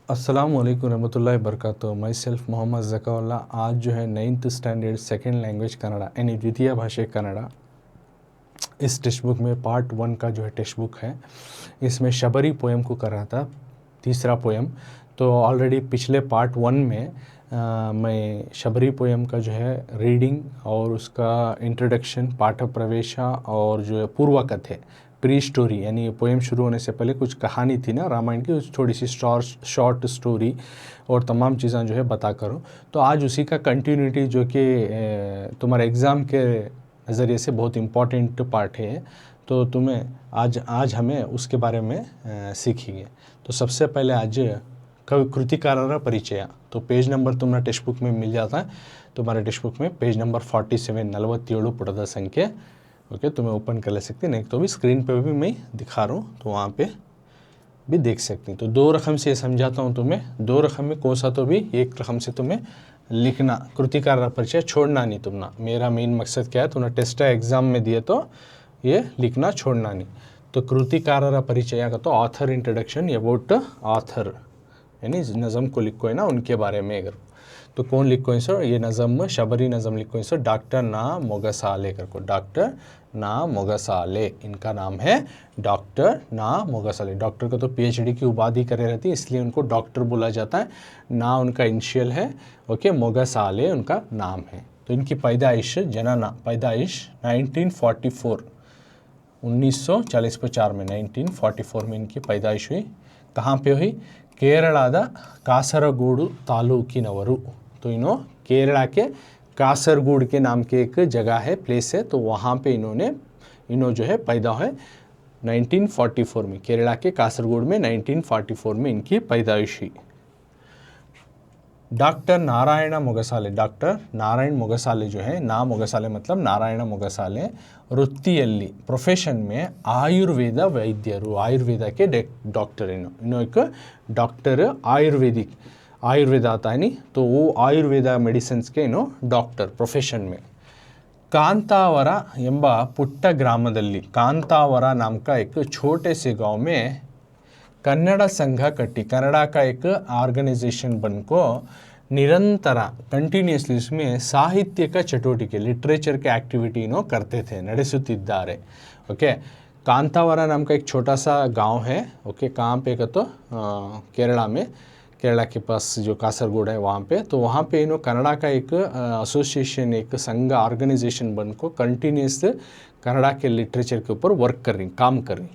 अस्सलाम वालेकुम रहमतुल्लाहि बरकातुहू। My self Mohammad Zakaullah. आज जो है 9th standard second language Kannada यानी द्वितीय भाषा कन्नड़ा, इस टेक्स्ट बुक में पार्ट 1 का जो है टेक्स्ट बुक है, इसमें शबरी पोएम को कर रहा था, तीसरा पोएम। तो ऑलरेडी पिछले पार्ट 1 में मैं शबरी पोएम का जो है रीडिंग और उसका इंट्रोडक्शन, पाठ प्रवेशा और जो है पूर्वकथ है, प्री स्टोरी, यानी पोएम शुरू होने से पहले कुछ कहानी थी ना रामायण की, थोड़ी सी शॉर्ट स्टोरी और तमाम चीज़ें जो है बता करो। तो आज उसी का कंटिन्यूटी जो कि तुम्हारे एग्ज़ाम के नज़रिए से बहुत इम्पॉर्टेंट पार्ट है, तो तुम्हें आज हमें उसके बारे में सीखेंगे। तो सबसे पहले आज कृतिकारर परिचय। तो पेज नंबर तुम्हारा टेक्स्ट बुक में मिल जाता है, तुम्हारे टेक्स्ट बुक में पेज नंबर 47 47 पुटದ संख्या। ओके, तुम्हें ओपन कर ले सकती, नहीं तो भी स्क्रीन पे भी मैं दिखा रहा हूँ, तो वहाँ पे भी देख सकती। तो 2 रकम से समझाता हूँ तुम्हें, 2 रकम में कौन सा तो भी 1 रकम से तुम्हें लिखना, कृतिकारर परिचय छोड़ना नहीं तुमना। मेरा मेन मकसद क्या है, तुम्हें टेस्ट एग्ज़ाम में दिए तो ये लिखना छोड़ना नहीं। तो कृतिकारर परिचय का तो ऑथर इंट्रोडक्शन अबाउट ऑथर, यानी नज़म को लिखो है ना, उनके बारे में। अगर तो कौन लिखो है सर, ये नज़म शबरी नज़म लिखो है सर डॉक्टर ना मोगसाले करको, डॉक्टर ना मोगसाले, इनका नाम है डॉक्टर ना मोगसाले। डॉक्टर को तो पीएचडी की उपाधि करे रहती है, इसलिए उनको डॉक्टर बोला जाता है। ना उनका इनिशियल है, ओके, मोगसाले उनका नाम है। तो इनकी पैदाइश जनना, पैदाइश 1944 1944 में 1944 में इनकी पैदाइश हुई। कहाँ पे हुई? केरलाद कासरगोडु तालूकिनवरु। तो इन्हों केरला के कासरगोड के नाम के एक जगह है, प्लेस है, तो वहाँ पे इन्हों जो है पैदा है 1944 में, केरला के कासरगोड में 1944 में इनकी पैदाइश हुई। डॉक्टर नारायण मोगसाले, डॉक्टर नारायण मोगसाले जो है, ना मोगसाले मतलब नारायण मोगसाले, वृत्तियल्ली प्रोफेशन में आयुर्वेद वैद्यರು, आयुर्वेद के डॉक्टर। इन्हों एक डॉक्टर, आयुर्वेदिक, आयुर्वेद आता है नहीं, तो वो आयुर्वेद मेडिसिन्स के इन्हों डॉक्टर प्रोफेशन में। कांतावर ಎಂಬ ಪುಟ್ಟ ಗ್ರಾಮದಲ್ಲಿ, कांतावर नाम का एक छोटे से गांव में कन्नड़ संघ कट्टी, कन्नड़ा का एक ऑर्गेनाइजेशन बन को निरंतर कंटिन्यूसली इसमें साहित्य का चटुवटिके, लिटरेचर के एक्टिविटी नो करते थे, ನಡೆಸುತ್ತಿದ್ದಾರೆ। ओके, कांतावर नाम का एक छोटा सा गांव है। ओके, कहाँ पे का तो केरला में, केरला के पास जो कासरगोड है वहाँ पे। तो वहाँ पे इन्हों कन्नड़ा का एक एसोसिएशन, एक संघ ऑर्गेनाइजेशन बन को कंटिन्यूस कन्नड़ा के लिटरेचर के ऊपर वर्क कर रही, काम कर रही।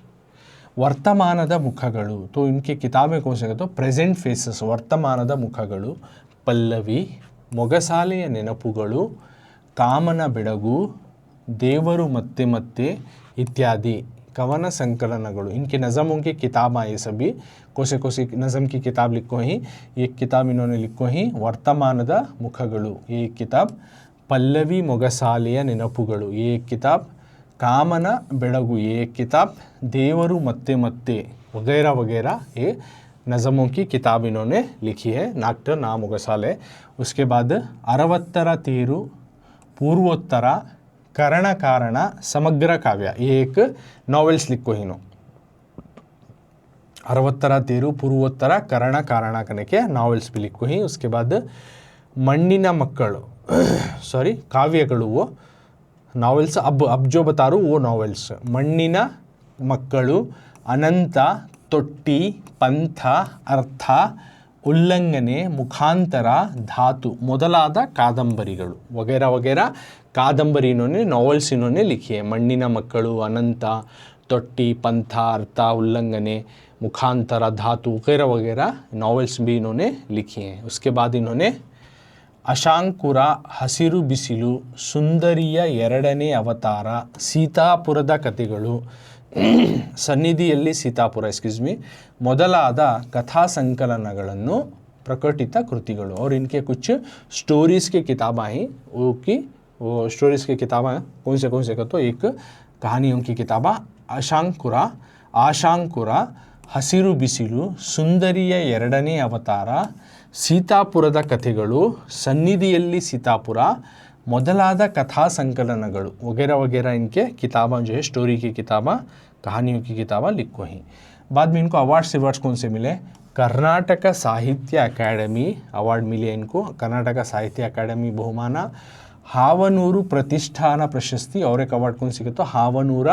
वर्तमानद मुखಗಳು, तो इनकी किताबें कौन से, तो प्रेजेंट फेसेस, वर्तमानद मुखಗಳು, पल्लवी, ಮೊಗಸಾಲೆಯ ನೆನಪುಗಳು, ಕಾಮನ ಬೆಳಗು, ದೇವರು ಮತ್ತೆ ಮತ್ತೆ इत्यादि कवन संकलनಗಳು। इनके नज़मों की किताब ये सभी कोसे नज़म की किताब लिखो ही, एक किताब इन्होंने लिखो ही वर्तमानद मुखಗಳು, ये एक किताब, पल्लवी ಮೊಗಸಾಲೆಯ ನೆನಪುಗಳು, ये एक किताब, कामन बेड़गु, ये एक किताब, देवरु मत्ते मत्ते वगैरह वगैरह, ये नज़मों की किताब इन्होंने लिखी है, डॉक्टर ना मोगसाले। उसके बाद अरवत्तर तीरु पूर्वोत्तर करण कारण समग्र काव्य, ये एक नॉवेल्स लिखो इन्हों, अरवत्तर तीरु पूर्वोत्तर करण कारण करने के नॉवेल्स भी लिखो ही। उसके बाद मण्ಣಿನ ಮಕ್ಕಳು, सॉरी काव्यಗಳು, वो नॉवेल्स अब जो बता रहा हूँ वो नॉवेल्स। मण्ಣಿನ ಮಕ್ಕಳು, अनंत, ತೊಟ್ಟಿ, पंथ, अर्थ, उल्लंघने, मुखांतर, धातु ಮೊದಲಾದ कादंबरिಗಳು वगैरह वगैरह कादंबरी इन्होंने, नॉवेल्स इन्होंने लिखी है। मण्ಣಿನ ಮಕ್ಕಳು, अनंत, ತೊಟ್ಟಿ, पंथ, अर्थ, उल्लंघने, मुखांतर, धातु वगैरह वगैरह नॉवेल्स भी इन्होंने लिखी हैं। उसके बाद इन्होंने ಅಶಾಂಕುರ, ಹಸಿರು ಬಿಸಿಲು, ಸುಂದರಿಯ ಎರಡನೇ ಅವತಾರ, ಸೀತಾಪುರದ ಕಥೆಗಳು, ಸನ್ನಿಧಿಯಲ್ಲಿ सीतापुर ಮೊದಲಾದ कथा संकलनಗಳನ್ನು प्रकटित कृतिಗಳು। और इनके कुछ स्टोरीज़ की किताबें हैं, वो स्टोरीज़ की किताबें कौन से का, तो एक कहानियों की किताबें ಆಶಾಂಕುರ, ಹಸಿರು ಬಿಸಿಲು, ಸುಂದರಿಯ ಎರಡನೇ ಅವತಾರ, सीतापुರದ ಕಥೆಗಳು, सन्निधिಯಲ್ಲಿ सीतापुर, ಮೊದಲಾದ कथा संकलनಗಳು वगैरह वगैरह इनके किताबें जो है, स्टोरी की किताबें, कहानियों की किताबें लिखो ही। बाद में इनको अवार्ड्स कौन से मिले? कर्नाटक साहित्य अकादमी अवार्ड मिले इनको, कर्नाटक साहित्य अकादमी बहुमान, हावनूರು प्रतिष्ठान प्रशस्ति, और एक अवार्ड कौन सी, तो हावनूर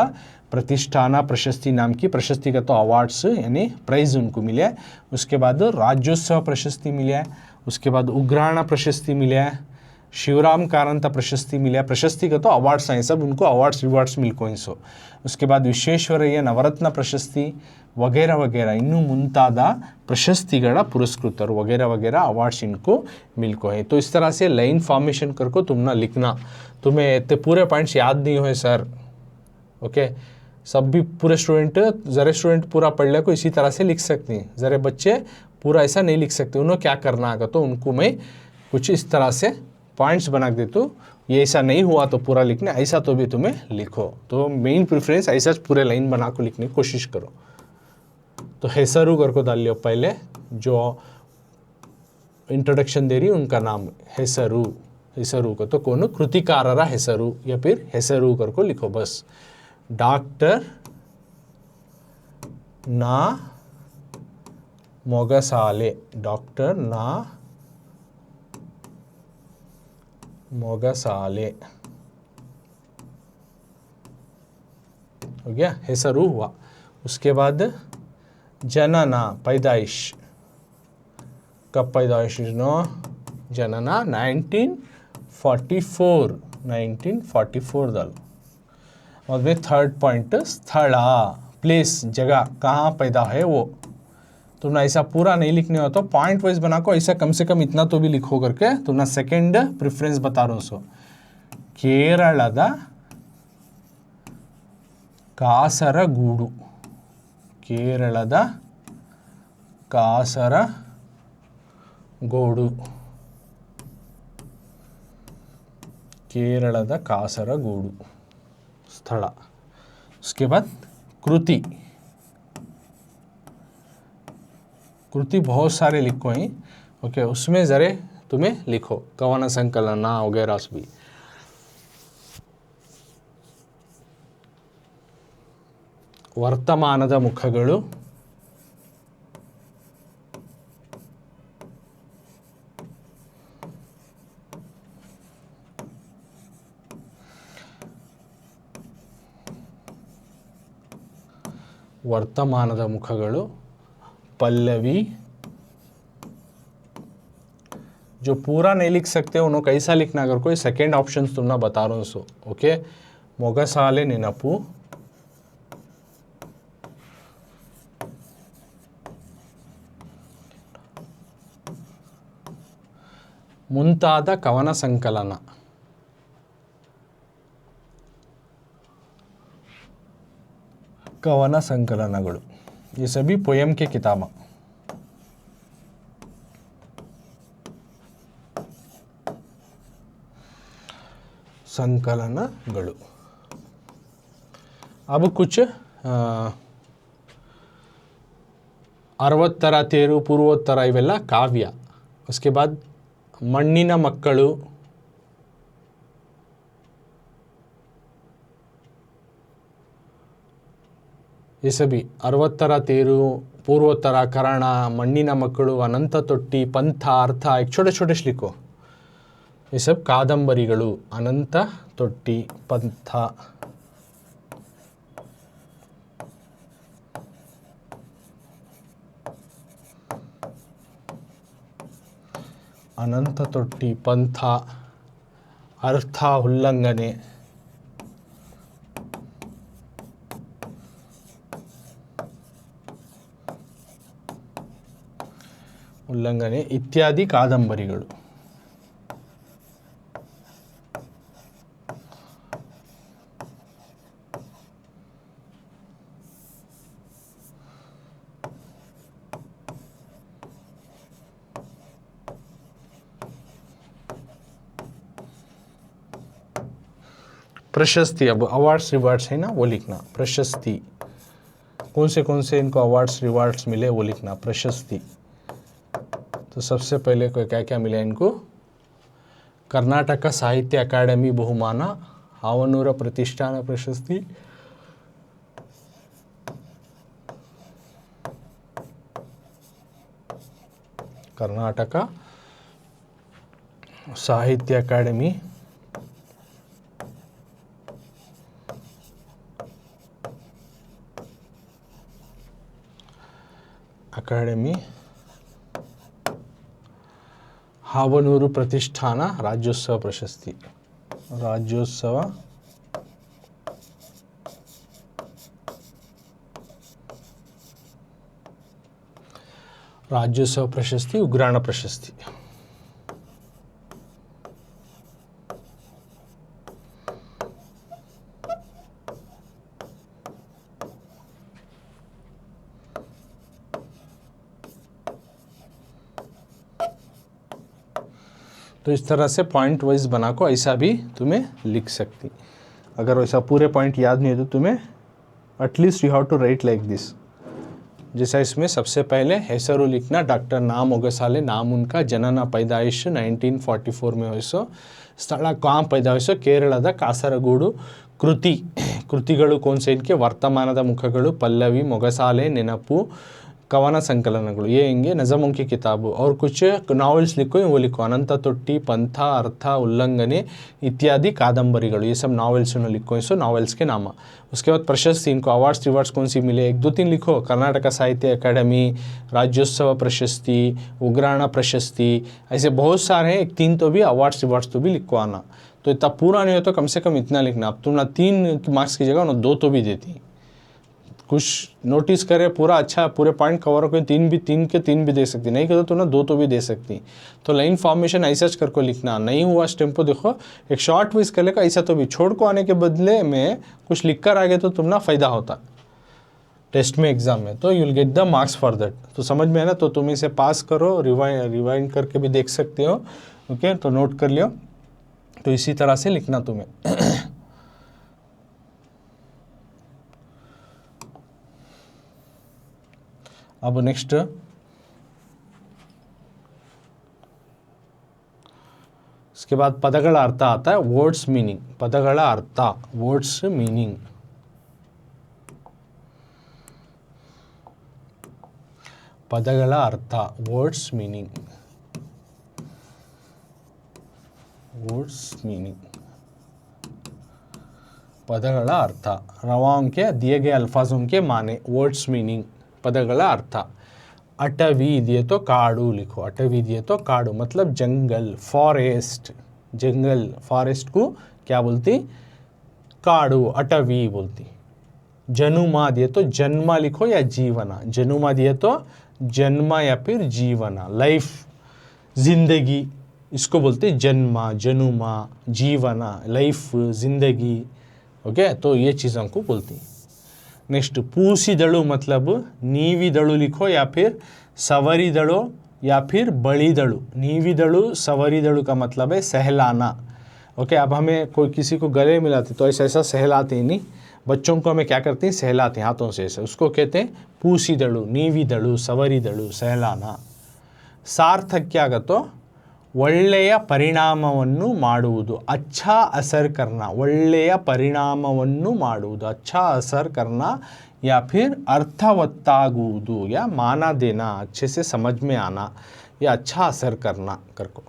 प्रतिष्ठान प्रशस्ति नाम की प्रशस्ति का तो अवार्ड्स यानी प्राइज उनको मिले है। उसके बाद राज्योत्सव प्रशस्ति मिले है, उसके बाद उग्राण प्रशस्ति मिले है, शिवराम कारंत प्रशस्ति मिले है, प्रशस्ति का तो अवार्ड्स हैं सब, उनको अवार्ड्स रिवार्ड्स मिलको इनसो। उसके बाद विश्वेश्वरಯ್ಯ नवरत्न प्रशस्ति वगैरह वगैरह इन्नू मुंताद प्रशस्तिगळ पुरस्कृतರು वगैरह वगैरह अवार्ड्स इनको मिलको है। तो इस तरह से लाइन फॉर्मेशन करको तुम ना लिखना। तुम्हें इतने पूरे पॉइंट्स याद नहीं हुए सर, ओके, सब भी पूरे स्टूडेंट, ज़रे स्टूडेंट पूरा पढ़ ले को इसी तरह से लिख सकते हैं, ज़रे बच्चे पूरा ऐसा नहीं लिख सकते। उन्होंने क्या करना होगा तो उनको मैं कुछ इस तरह से पॉइंट्स बना देता हूँ, ये ऐसा नहीं हुआ तो पूरा लिखना, ऐसा तो भी तुम्हें लिखो। तो मेन प्रेफरेंस ऐसा पूरे लाइन बना को लिखने की कोशिश करो। तो ಹೆಸರು करको डाल लियो, पहले जो इंट्रोडक्शन दे रही उनका नाम ಹೆಸರು, ಹೆಸರು को तो कौन कृतिकारರ ಹೆಸರು या फिर ಹೆಸರು करको लिखो बस। डॉक्टर ना ಮೊಗಸಾಲೆ, डॉक्टर ना ಮೊಗಸಾಲೆ हो गया, ಹೆಸರು हुआ। उसके बाद जनना पैदाइश, कब पैदाइश नो, जनना 1944 डालो। और वे थर्ड पॉइंट स्थला, प्लेस जगह कहाँ पैदा है वो। तुमने ऐसा पूरा नहीं लिखने हो तो पॉइंट वाइज बना को ऐसा कम से कम इतना तो भी लिखो करके तुमने सेकंड प्रेफरेंस बता रहा हूँ। सो केरळದ ಕಾಸರಗೂಡು, ಕೇರಳದ ಕಾಸರಗೋಡು, केरळದ ಕಾಸರಗೋಡು स्थल। उसके बाद कृति, कृति बहुत सारे लिखो हैं, ओके, उसमें ज़रे तुम्हें लिखो कवन संकलन वगैरह भी। ವರ್ತಮಾನದ ಮುಖಗಳು, ವರ್ತಮಾನದ ಮುಖಗಳು, पल्लवी, जो पूरा नहीं लिख सकते उन्होंने कैसा लिखना, अगर कोई सेकेंड ऑप्शन तुमने बता रहा हूँ सो, ओके, ಮೊಗಸಾಲೆ ನೆನಪು, ಮುಂತಾದ ಕವನ ಸಂಕಲನ, कवन संकलनಗಳು, ये सभी पोयम के किताब। संकलनಗಳು। अब कुछ 60ರ ತೇರು, ಪೂರ್ವೋತ್ತರ ಇವೆಲ್ಲ ಕಾವ್ಯ। उसके बाद ಮಣ್ಣಿನ ಮಕ್ಕಳು, ये सभी 60ರ ತೇರು, पूर्वोत्तर करण, मण्ಣಿನ ಮಕ್ಕಳು, अनंत ತೊಟ್ಟಿ, पंथ अर्थ, एक छोटे छोटे लिखो, ये सब कादंबरिಗಳು, अनंत ತೊಟ್ಟಿ, पंथ, अनंत ತೊಟ್ಟಿ, पंथ, अर्थ उल्लंघने, ಉಲ್ಲಂಘನೆ ಇತ್ಯಾದಿ ಕಾದಂಬರಿಗಳು। प्रशस्ति, अब अवार्ड्स रिवार्ड्स है ना वो लिखना। प्रशस्ति कौन से इनको अवार्ड्स रिवार्ड्स मिले वो लिखना। प्रशस्ति तो सबसे पहले को क्या क्या मिला इनको, कर्नाटक साहित्य अकादमी बहुमान, हावनूर प्रतिष्ठान प्रशस्ति, कर्नाटक साहित्य अकादमी ಹಾವನೂರು ಪ್ರತಿಷ್ಠಾನ ರಾಜ್ಯೋತ್ಸವ ಪ್ರಶಸ್ತಿ राज्योत्सव प्रशस्ति उग्राण प्रशस्ति तो इस तरह से पॉइंट वाइज बना को ऐसा भी तुम्हें लिख सकती। अगर वैसा पूरे पॉइंट याद नहीं है तो तुम्हें at least you have to write like this. जैसा इसमें सबसे पहले ಹೆಸರು लिखना, डॉक्टर ना ಮೊಗಸಾಲೆ, नाम उनका, जनನ पैदाइश 1944 में वयस्सು, ಸ್ಥಳ कहाँ पैदाइश ಕೇರಳದ ಕಾಸರಗೋಡು, ಕೃತಿಗಳು कौन से इनके वर्तमानದ मुखಗಳು, पल्लवी, ಮೊಗಸಾಲೆ, ನೆನಪು, कवना संकलनಗಳು, ये इंगे नज़मों की किताब। और कुछ नॉवेल्स लिखो, वो लिखो, अनंत तोट्टी, पंथा, अर्थ, उल्लंघने इत्यादि कादंबरिಗಳು, ये सब नॉवेल्स लिखो, इसो नॉवेल्स के नाम। उसके बाद प्रशस्ति, इनको अवार्ड्स रिवार्ड्स कौन सी मिले, 1 2 3 लिखो, कर्नाटक साहित्य अकादमी, राज्योत्सव प्रशस्ति, उग्राण प्रशस्ति, ऐसे बहुत सारे हैं। 1 3 तो भी अवार्ड्स रिवार्ड्स तो भी लिखो आना। तो इतना पूरा नहीं हो तो कम से कम इतना लिखना। अब तुम ना 3 मार्क्स की जगह ना 2 तो भी देती, कुछ नोटिस करे पूरा अच्छा पूरे पॉइंट कवर हो, 3 के 3 भी दे सकती, नहीं करे तो ना 2 तो भी दे सकती। तो लाइन फॉर्मेशन ऐसा करके लिखना, नहीं हुआ टेम्पो देखो एक शॉर्ट वाइज कर लेगा, ऐसा तो भी छोड़ को आने के बदले में कुछ लिख कर आगे तो तुम ना फ़ायदा होता टेस्ट में एग्जाम में, तो you will get the marks for that. तो समझ में है ना, तो तुम इसे पास करो, रिवाइंड करके भी देख सकते हो। ओके, तो नोट कर लियो। तो इसी तरह से लिखना तुम्हें। अब नेक्स्ट इसके बाद पदಗಳ अर्थ आता है, वर्ड्स मीनिंग। पदಗಳ अर्थ, वर्ड्स मीनिंग। पदಗಳ अर्थ, वर्ड्स मीनिंग, वर्ड्स मीनिंग। पदಗಳ अर्थ, रवाओं के दिए गए अल्फाजों के माने, वर्ड्स मीनिंग, पदಗಳ अर्थ। अटवी दिए तो काड़ू लिखो, अटवी दिए तो काड़ू मतलब जंगल, फॉरेस्ट, जंगल, फॉरेस्ट को क्या बोलती, काड़ू, अटवी बोलती। जनुमा दिए तो जन्म लिखो या जीवना, जनुमा दिए तो जन्म या फिर जीवना, लाइफ, जिंदगी, इसको बोलते जन्म, जनुमा, जीवना, लाइफ, जिंदगी। ओके, तो ये चीज़ों को बोलती। नेक्स्ट पूसिदಳು मतलब नीविदಳು लिखो या फिर सवरिदಳು या फिर बलिदಳು। नीविदಳು सवरिदಳು का मतलब है सहलाना। ओके, अब हमें कोई किसी को गले मिलाते तो ऐसा सहलाते हैं नहीं, बच्चों को हमें क्या करते हैं, सहलाते हैं हाथों से ऐसे, उसको कहते हैं पूसिदಳು, नीविदಳು, सवरिदಳು, सहलाना। सार्थक्य ಆಗತ್ತೋ ಒಳ್ಳೆಯ ಪರಿಣಾಮವನ್ನು ಮಾಡುವುದು, अच्छा असर करना, ಒಳ್ಳೆಯ ಪರಿಣಾಮವನ್ನು ಮಾಡುವುದು, अच्छा असर करना या फिर अर्थवत्ताಗುವುದು या माना देना, अच्छे से समझ में आना या अच्छा असर करना करको।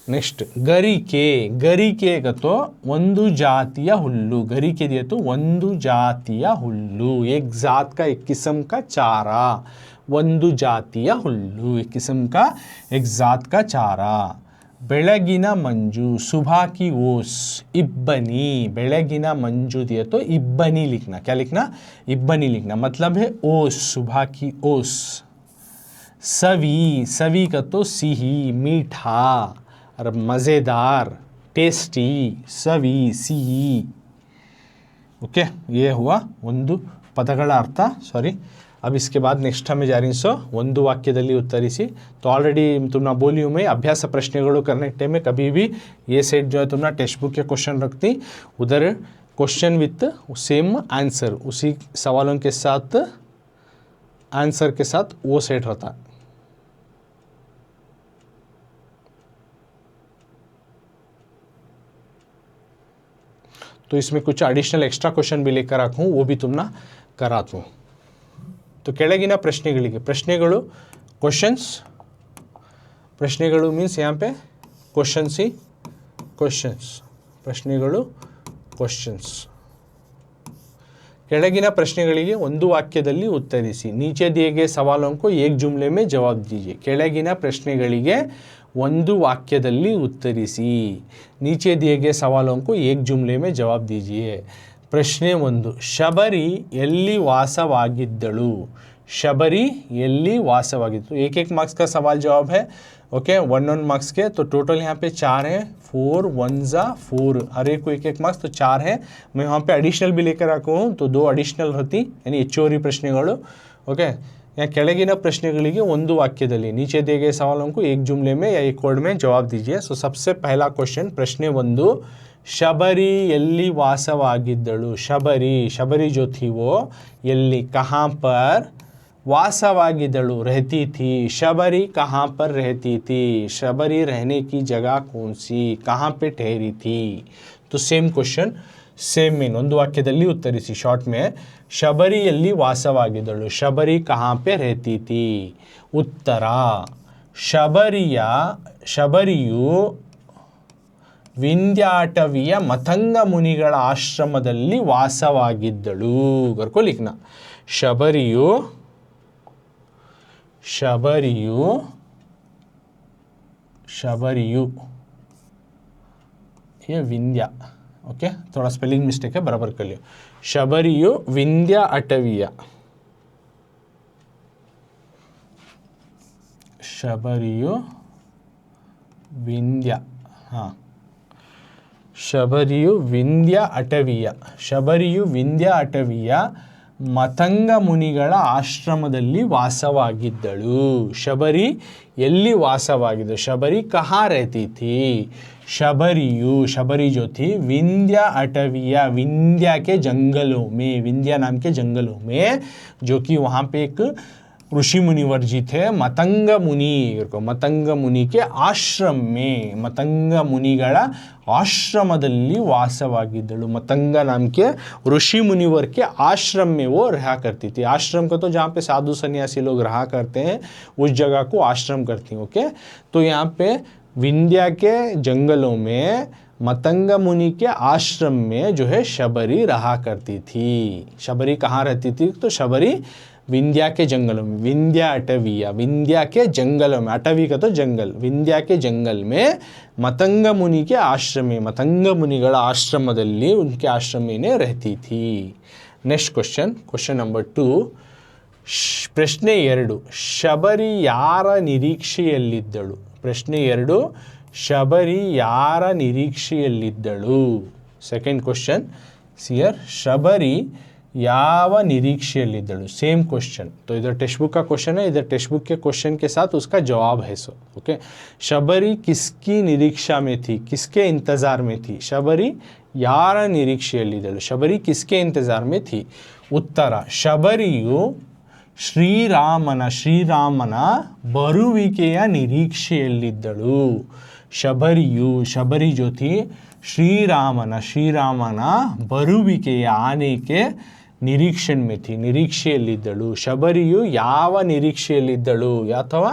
नेक्स्ट ಗರಿಕೆ, ಗರಿಕೆ ಗतो ಒಂದು ಜಾತಿಯ ಹುಲ್ಲು, ಗರಿಕೆ दिए तो ಒಂದು ಜಾತಿಯ ಹುಲ್ಲು, एक जात का, एक किस्म का चारा, ಒಂದು ಜಾತಿಯ ಹುಲ್ಲು, एक किस्म का, एक जात का चारा। ಬೆಳಗಿನ ಮಂಜು, सुबह की ओस, इब्बनी, ಬೆಳಗಿನ मंजू दिए तो इब्बनी लिखना, क्या लिखना, इब्बनी लिखना, मतलब है ओस, सुबह की ओस। सवी, सवी का तो सिही, मीठा और मज़ेदार, टेस्टी, सवी, सिही। ओके, ये हुआ ಒಂದು ಪದಗಳ ಅರ್ಥ। सॉरी, अब इसके बाद नेक्स्ट हमें जा रही सो ಒಂದು ವಾಕ್ಯದಲ್ಲಿ ಉತ್ತರಿಸಿ। तो ऑलरेडी तुमने बोली हूँ मैं, अभ्यास प्रश्नಗಳು करने टाइम में कभी भी ये सेट जो है तुमने टेक्स्ट बुक के क्वेश्चन रखती, उधर क्वेश्चन विथ सेम आंसर, उसी सवालों के साथ आंसर के साथ वो सेट रहता। तो इसमें कुछ एडिशनल एक्स्ट्रा क्वेश्चन भी लेकर रखूँ, वो भी तुम ना कराता हूँ। तो ಕೆಳಗಿನ ಪ್ರಶ್ನೆಗಳಿಗೆ, ಪ್ರಶ್ನೆಗಳು ಕ್ವಶನ್ಸ್ ಪ್ರಶ್ನೆಗಳು ಮೀನ್ಸ್ यहाँ पे ಕ್ವಶನ್ಸ್ ही ಕ್ವಶನ್ಸ್, ಪ್ರಶ್ನೆಗಳು ಕ್ವಶನ್ಸ್. ಕೆಳಗಿನ ಪ್ರಶ್ನೆಗಳಿಗೆ ಒಂದು ವಾಕ್ಯದಲ್ಲಿ ಉತ್ತರಿಸಿ. ನೀಚೆ ದಿए गए सवालों को एक जुमले में जवाब दीजिए. ಕೆಳಗಿನ ಪ್ರಶ್ನೆಗಳಿಗೆ ಒಂದು ವಾಕ್ಯದಲ್ಲಿ ಉತ್ತರಿಸಿ. ನೀಚೆ दिए गए सवालों को एक जुमले में जवाब दीजिए. ಪ್ರಶ್ನೆ 1, ಶಬರಿ ಎಲ್ಲಿ ವಾಸವಾಗಿದ್ದಳು? शबरी ಎಲ್ಲಿ ವಾಸವಾಗಿತ್ತು? एक एक मार्क्स का सवाल जवाब है. ओके, 1 मार्क्स के, तो टोटल यहाँ पे 4 है. 4 1 जा 4, हर एक को 1 मार्क्स, तो 4 है. मैं वहाँ पे एडिशनल भी लेकर रखा हूँ, तो 2 एडिशनल होती, यानी ಹೆಚ್ಚುವರಿ ಪ್ರಶ್ನೆಗಳು. ओके, यहाँ ಕೆಳಗಿನ ಪ್ರಶ್ನೆಗಳಿಗೆ ಒಂದು ವಾಕ್ಯದಲ್ಲಿ नीचे दिए गए सवालों को एक जुमले में या एक वर्ड में जवाब दीजिए. सो सबसे पहला क्वेश्चन, प्रश्न 1, शबरी ಎಲ್ಲಿ ವಾಸವಾಗಿದ್ದಳು? शबरी जो थी वो ಎಲ್ಲಿ, कहाँ पर वासವಾಗಿದ್ದಳು, रहती थी. शबरी कहाँ पर रहती थी? शबरी रहने की जगह कौन सी, कहाँ पे ठहरी थी? तो सेम क्वेश्चन, सेम मीन, ಒಂದು ವಾಕ್ಯದಲ್ಲಿ ಉತ್ತರಿಸಿ ಶಾರ್ಟ್ में. ಶಬರಿ ಎಲ್ಲಿ ವಾಸವಾಗಿದ್ದಳು? ಶಬರಿ कहाँ पे रहती थी? ಉತ್ತರ, ಶಬರಿಯು ವಿಂಧ್ಯಾಟವಿಯ ಮತಂಗ ಮುನಿಗಳ ಆಶ್ರಮದಲ್ಲಿ ವಾಸವಾಗಿದ್ದಳು. ಗರ್ಕೋ ಲಿಖನಾ, ಶಬರಿಯು ये विंध्या. ओके, थोड़ा स्पेलिंग मिस्टेक है, बराबर कर लियो. शबरियु विंध्या अटविया, शबरियु विंध्या, हाँ, शबरियु विंध्या अटविया ಮತಂಗ ಮುನಿಗಳ ಆಶ್ರಮದಲ್ಲಿ ವಾಸವಾಗಿದ್ದಳು. ಶಬರಿ ಎಲ್ಲಿ ವಾಸವಾಗಿದ್ದು? ಶಬರಿ ಕहाँ रहती थी? शबरी जो थी विंध्या अटविया, विंध्या के जंगलों में, विंध्या नाम के जंगलों में, जो कि वहाँ पे एक ऋषि मुनिवर जी थे, मतंग मुनि के आश्रम में, मतंग मुनिಗಳ आश्रमದಲ್ಲಿ ವಾಸವಾಗಿದ್ದಳು. मतंग नाम के ऋषि मुनिवर के आश्रम में वो रहा करती थी. आश्रम को तो जहाँ पे साधु सन्यासी लोग रहा करते हैं, उस जगह को आश्रम करती हैं. ओके, तो यहाँ पे विंध्या के जंगलों में मतंग मुनि के आश्रम में जो है शबरी रहा करती थी. शबरी कहाँ रहती थी? तो शबरी विंध्या के जंगलों में, विंध्या अटविया, विंध्या के जंगलों में, अटवी का तो जंगल, विंध्या के जंगल में मतंग मुनि के आश्रम में, मतंग मुनिಗಳ ಆಶ್ರಮದಲ್ಲಿ, उनके आश्रम में रहती थी. नेक्स्ट क्वेश्चन नंबर 2, ಪ್ರಶ್ನೆ 2, ಶಬರಿ ಯಾರ ನಿರೀಕ್ಷೆಯಲ್ಲಿದ್ದಳು? ಪ್ರಶ್ನೆ 2, ಶಬರಿ ಯಾರ ನಿರೀಕ್ಷೆಯಲ್ಲಿದ್ದಳು? सेकंड क्वेश्चन हियर, शबरी ಯಾವ ನಿರೀಕ್ಷೆಯಲ್ಲಿದ್ದಳು? सेम क्वेश्चन, तो इधर टेक्स्ट बुक का क्वेश्चन है, इधर टेक्स्ट बुक के क्वेश्चन के साथ उसका जवाब है. सो ओके, शबरी किसकी निरीक्षा में थी, किसके इंतजार में थी? शबरी ಯಾರ ನಿರೀಕ್ಷೆಯಲ್ಲಿದ್ದಳು? ಶಬರಿ किसके इंतजार में थी? उत्तर, ಶಬರಿಯು ಶ್ರೀರಾಮನ ಬರುವಿಕೆಯ ನಿರೀಕ್ಷೆಯಲ್ಲಿದ್ದಳು. ಶಬರಿ जो थी ಶ್ರೀರಾಮನ ಬರುವಿಕೆಯ, आने के निरीक्षण में थी, ನಿರೀಕ್ಷೆಯಲ್ಲಿದ್ದಳು. ಶಬರಿಯು ಯಾವ ನಿರೀಕ್ಷೆಯಲ್ಲಿದ್ದಳು ಅಥವಾ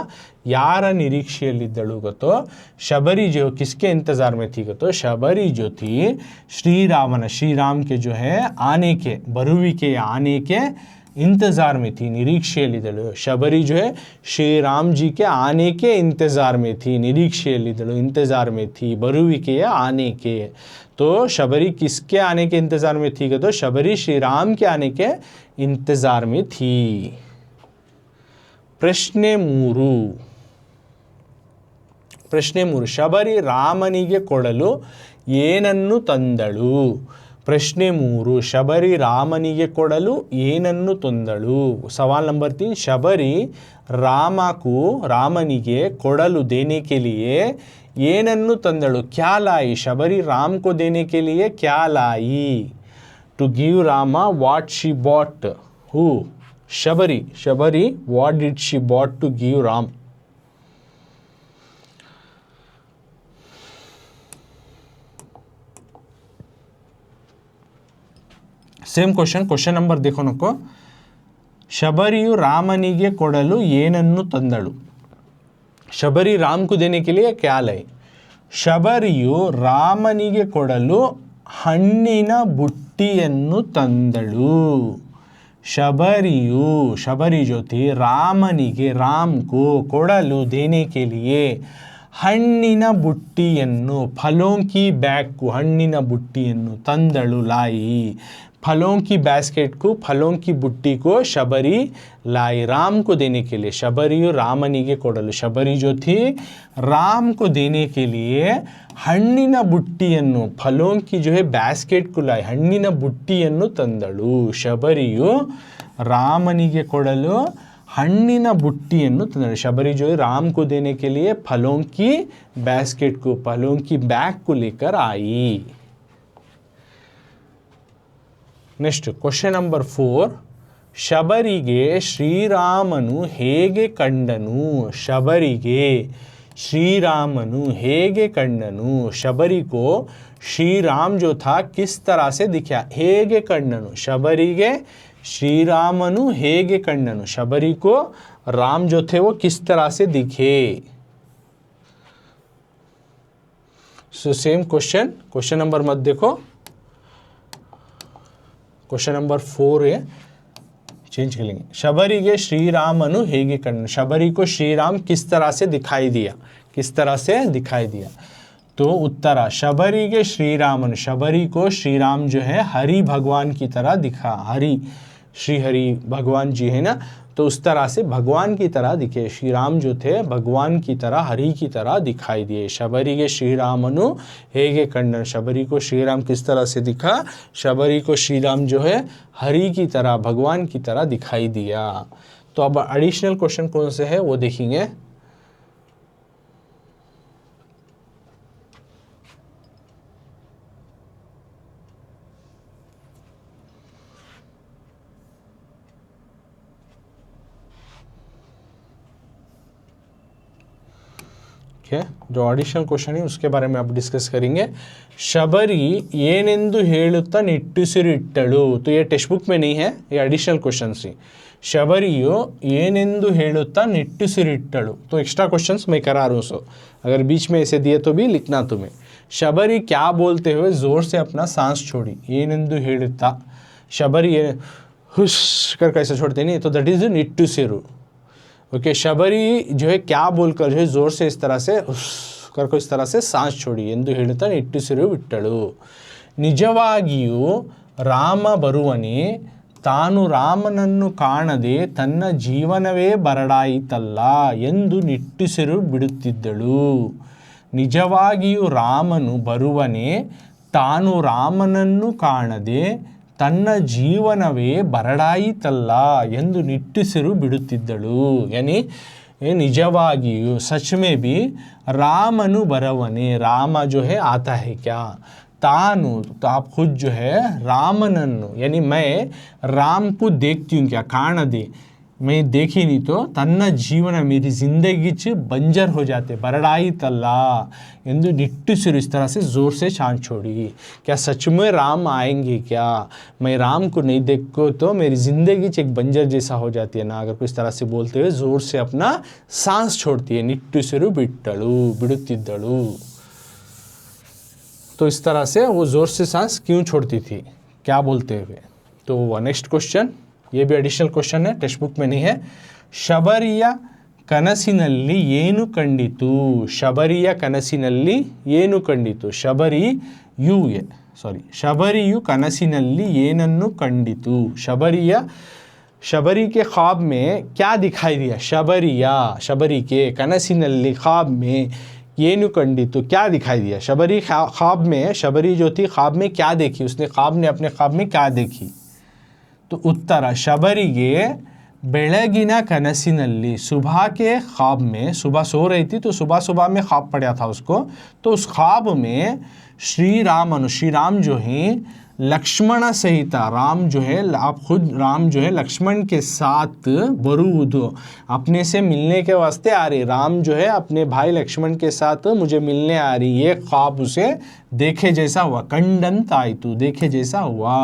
ಯಾರ ನಿರೀಕ್ಷೆಯಲ್ಲಿದ್ದಳು ಗೊತ್ತೋ? शबरी जो किसके इंतज़ार में थी ಗೊತ್ತೋ? शबरी जो थी श्रीराम के जो है आने के, बरुविके आने के इंतज़ार में थी, निरीक्षೆಯಲ್ಲಿದ್ದಳು. शबरी जो है श्री राम जी के आने के इंतज़ार में थी, निरीक्षೆಯಲ್ಲಿದ್ದಳು, इंतज़ार में थी, बरुविकेಯ आने के. तो शबरी किसके आने के इंतज़ार में थी? तो शबरी श्री राम के आने के इंतज़ार में थी. प्रश्न 3, ಶಬರಿ ರಾಮನಿಗೆ ಕೊಡಲು ಏನನ್ನು ತಂದಳು? प्रश्न 3, शबरी रामनिगे कोडलु ಏನನ್ನು ತಂದಳು? सवाल नंबर 3, शबरी रामनिगे कोडलु देने के लिए ಏನನ್ನು ತಂದಳು? क्या लाई? शबरी राम को देने के लिए क्या लाई? To give Rama what she bought. Who? Shabari. What did she bought to give Ram? Same question number देखो नको. ಶಬರಿಯು ರಾಮನಿಗೆ ಕೊಡಲು ಏನನ್ನು ತಂದಳು? ಶಬರಿ ರಾಮ್ಕು ದೇನೆ ಕೆ ಲಿಯೆ ಕ್ಯಾ ಲೈ? ಶಬರಿಯು ರಾಮನಿಗೆ ಕೊಡಲು ಹಣ್ಣಿನ ಬುಟ್ಟಿಯನ್ನು ತಂದಳು. ಶಬರಿಯು, ಶಬರಿ ಜೊತೆ ರಾಮನಿಗೆ, ರಾಮ್ಕು ಕೊಡಲು ದೇನೆ ಕೆ ಲಿಯೆ ಹಣ್ಣಿನ ಬುಟ್ಟಿಯನ್ನು, ಫಲೋಂ ಕಿ ಬ್ಯಾಗ್ ಕು, ಹಣ್ಣಿನ ಬುಟ್ಟಿಯನ್ನು ತಂದಳು, लाई. फलों की बास्केट को, फलों की बुट्टी को शबरी लाई राम को देने के लिए. शबरियु रामनिगे ಕೊಡಲು, ಶಬರಿ जो थी राम को देने के लिए ಹಣ್ಣಿನ ಬುಟ್ಟಿಯನ್ನು, ಫಲೋಂ ಕಿ जो है बास्केट को लाई, ಹಣ್ಣಿನ ಬುಟ್ಟಿಯನ್ನು ತಂದಳು. ಶಬರಿಯು ರಾಮನಿಗೆ ಕೊಡಲು ಹಣ್ಣಿನ ಬುಟ್ಟಿಯನ್ನು ತಂದಳು. ಶಬರಿ जो है राम को देने के लिए फलों की बास्केट को, फलों की बैग को लेकर आई. Next question number 4. ಶಬರಿಗೆ ಶ್ರೀರಾಮನು ಹೇಗೆ ಕಂಡನು? ಶಬರಿಗೆ ಶ್ರೀರಾಮನು ಹೇಗೆ ಕಂಡನು? ಶಬರಿ को श्री राम जो था किस तरह से दिखा? ಹೇಗೆ ಕಂಡನು? ಶಬರಿಗೆ ಶ್ರೀರಾಮನು ಹೇಗೆ ಕಂಡನು? ಶಬರಿ को राम जो थे वो किस तरह से दिखे? सो सेम क्वेश्चन नंबर मत देखो, क्वेश्चन नंबर 4 है, चेंज कर लेंगे. शबरी श्रीरामनु हेगे कंडनु, शबरी को श्रीराम किस तरह से दिखाई दिया? किस तरह से दिखाई दिया? तो उत्तर शबरी के श्रीरामनु, शबरी को श्रीराम जो है हरि भगवान की तरह दिखा. हरि, श्री हरि भगवान जी है ना, तो उस तरह से भगवान की तरह दिखे. श्री राम जो थे भगवान की तरह, हरि की तरह दिखाई दिए. शबरी के श्रीरामनु हेगे कंडन, शबरी को श्रीराम किस तरह से दिखा? शबरी को श्रीराम जो है हरि की तरह, भगवान की तरह दिखाई दिया. तो अब एडिशनल क्वेश्चन कौन से है वो देखेंगे. जो एडिशनल क्वेश्चन है उसके बारे में आप डिस्कस करेंगे. शबरी ಏನೆಂದು ಹೇಳುತ್ತಾ ನಿಟ್ಟುಸಿರಿಟ್ಟಳು. तो ये टेक्स्ट बुक में नहीं है, ये एडिशनल क्वेश्चन सी. शबरियो ಏನೆಂದು ಹೇಳುತ್ತಾ ನಿಟ್ಟುಸಿರಿಟ್ಟಳು. तो एक्स्ट्रा क्वेश्चंस मैं करा रहा हूँ, सो अगर बीच में ऐसे दिए तो भी लिखना तुम्हें. शबरी क्या बोलते हुए जोर से अपना सांस छोड़ी? ಏನೆಂದು ಹೇಳುತ್ತಾ. शबरी हुश कर कैसे छोड़ते नहीं, तो दैट इज निಟ್ಟುಸಿರು. ओके, शबरी जो है क्या बोलकर जो है जोर से इस तरह से कर को इस तरह से सांस छोड़ी ಎಂದು ಹೇಳುತ್ತಾ ನಿಟ್ಟುಸಿರು ಬಿಟ್ಟಳು. ನಿಜವಾಗಿಯೂ ರಾಮ ಬರುವನೇ, ತಾನು ರಾಮನನ್ನು ಕಾಣದೆ ತನ್ನ ಜೀವನವೇ ಬರಡಾಯಿತಲ್ಲ ಎಂದು ನಿಟ್ಟುಸಿರು ಬಿಡುತ್ತಿದ್ದಳು. ನಿಜವಾಗಿಯೂ ರಾಮನು ಬರುವನೇ, ತಾನು ರಾಮನನ್ನು ಕಾಣದೆ ತನ್ನ ಜೀವನವೇ ಬರಡಾಯಿತಲ್ಲ ಎಂದು ನಿಟ್ಟುಸಿರು ಬಿಡುತ್ತಿದ್ದಳು. यानी निजवागियू सच में भी रामनु बरवने, राम जो है आता है क्या? तानु, तो आप खुद जो है रामनन्नु, यानी मैं राम को देखती हूँ क्या? काण दे, मैं देखी नहीं तो तन्ना जीवन, मेरी जिंदगी च बंजर हो जाते, बरड़ाई तल्ला इंदु निट्टुसिरु, इस तरह से जोर से सांस छोड़ी. क्या सच में राम आएंगे क्या? मैं राम को नहीं देखो तो मेरी जिंदगी च एक बंजर जैसा हो जाती है ना, अगर कुछ तरह से बोलते हुए जोर से अपना सांस छोड़ती है. निट्टुसिरु बिट्टलु, बिडुत्तिद्दलु. तो इस तरह से वो जोर से सांस क्यों छोड़ती थी, क्या बोलते हुए? तो नेक्स्ट क्वेश्चन, ये भी एडिशनल क्वेश्चन है, टेक्स्ट बुक में नहीं है. ಶಬರಿಯ ಕನಸಿನಲ್ಲಿ ಏನು ಕಂಡಿತು? ಶಬರಿಯ ಕನಸಿನಲ್ಲಿ ಏನು ಕಂಡಿತು? ಶಬರಿಯು ಕನಸಿನಲ್ಲಿ ಏನನ್ನು ಕಂಡಿತು? शबरी के ख्वाब में क्या दिखाई दिया? शबरी के कनसिनल्ली ख्वाब में येनु कंडितु, क्या दिखाई दिया? शबरी ख्वाब में, शबरी जो थी ख्वाब में क्या देखी? उसने ख्वाब ने अपने ख्वाब में क्या देखी? तो उत्तर शबರಿಗೆ ಬೆಳಗಿನ ಕನಸಿನಲ್ಲಿ, सुबह के ख्वाब में, सुबह सो रही थी तो सुबह में ख्वाब पड़ा था उसको, तो उस ख्वाब में श्री राम जो है लक्ष्मण सहित, राम जो है आप खुद राम जो है लक्ष्मण के साथ बरुವುದು, अपने से मिलने के वास्ते आ रही. राम जो है अपने भाई लक्ष्मण के साथ मुझे मिलने आ रही, ये ख्वाब उसे देखे जैसा हुआ. कंडंत आयतु, देखे जैसा हुआ.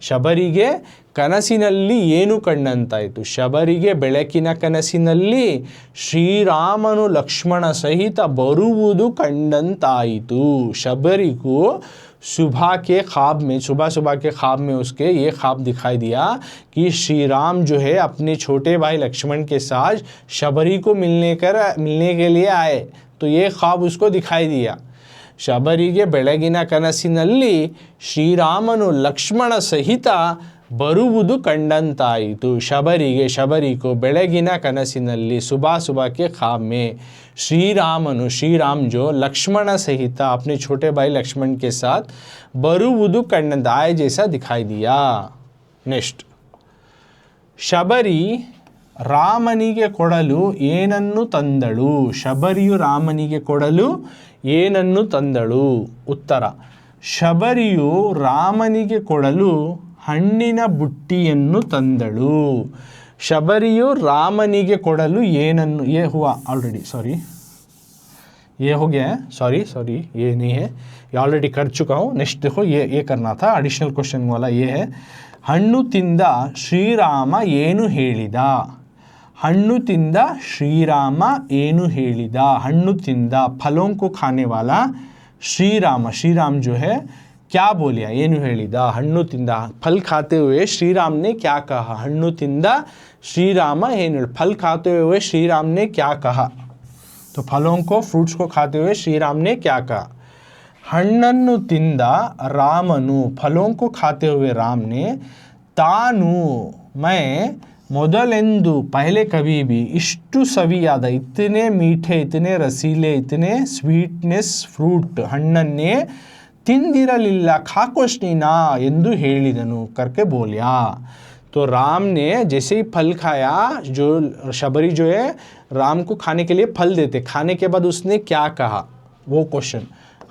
ಶಬರಿಗೆ ಕನಸಿನಲ್ಲಿ ಏನು ಕಂಡಂತಾಯಿತು? ಶಬರಿಗೆ ಬೆಳಕಿನ ಕನಸಿನಲ್ಲಿ ಶ್ರೀರಾಮನು ಲಕ್ಷ್ಮಣ ಸಹಿತ ಬರುವುದು ಕಂಡಂತಾಯಿತು. शबरी को सुबह के ख्वाब में, सुबह के ख्वाब में उसके ये ख्वाब दिखाई दिया कि श्री राम जो है अपने छोटे भाई लक्ष्मण के साथ शबरी को मिलने के लिए आए. तो ये ख्वाब उसको दिखाई दिया. ಶಬರಿಗೆ ಬೆಳಗಿನ ಕನಸಿನಲ್ಲಿ ಶ್ರೀರಾಮನು ಲಕ್ಷ್ಮಣ ಸಹಿತ ಬರುವುದು ಕಂಡಂತಾಯಿತು. ಶಬರಿ को ಬೆಳಗಿನ ಕನಸಿನಲ್ಲಿ सुबह के ख्वाब में श्रीराम जो लक्ष्मण सहित अपने छोटे भाई लक्ष्मण के साथ बरुवुदु कंडंत आए जैसा दिखाई दिया. नेक्स्ट, ಶಬರಿ ರಾಮನಿಗೆ ಕೊಡಲು ಏನನ್ನು ತಂದಳು? ಶಬರಿಯು ರಾಮನಿಗೆ ಕೊಡಲು ಏನನ್ನು ತಂದಳು? ಉತ್ತರ, ಶಬರಿಯು ರಾಮನಿಗೆ ಕೊಡಲು ಹಣ್ಣಿನ ಬುಟ್ಟಿಯನ್ನು ತಂದಳು. ಶಬರಿಯು ರಾಮನಿಗೆ ಕೊಡಲು ಏನನ್ನು, ये हुआ ऑलरेडी, सॉरी ये हो गया है, सॉरी ये नहीं है, ये ऑलरेडी कर चुका हूँ. नेक्स्ट देखो, ये करना था एडिशनल क्वेश्चन वाला. ये है, हಣ್ಣು ತಿಂದ ಶ್ರೀರಾಮ ಏನು ಹೇಳಿದ? हಣ್ಣು ತಿಂದ ಶ್ರೀರಾಮ ಏನು ಹೇಳಿದ? हಣ್ಣು ತಿಂದ, फलों को खाने वाला श्रीराम जो है क्या बोलिया? ಏನು ಹೇಳಿದ? हಣ್ಣು ತಿಂದ, फल खाते हुए श्रीराम ने क्या कहा? हಣ್ಣು ತಿಂದ श्रीराम ಏನು, फल खाते हुए श्रीराम ने क्या कहा? तो फलों को, फ्रूट्स को खाते हुए श्रीराम ने क्या कहा? हಣ್ಣನ್ನು ತಿಂದ ರಾಮನು, फलों को खाते हुए राम ने, ತಾನು मैं ಮೊದಲೆಂದು पहले कभी भी ಇಷ್ಟು ಸವಿಯಾದ, इतने मीठे, इतने रसीले, इतने ಸ್ವೀಟ್ನೆಸ್ ಫ್ರೂಟ್ ಹಣ್ಣನ್ನೇ ತಿಂದಿರಲಿಲ್ಲ, खाकोष्णीना ಎಂದು ಹೇಳಿದನು, करके बोलिया. तो राम ने जैसे ही फल खाया, जो शबरी जो है राम को खाने के लिए फल देते, खाने के बाद उसने क्या कहा? वो क्वेश्चन.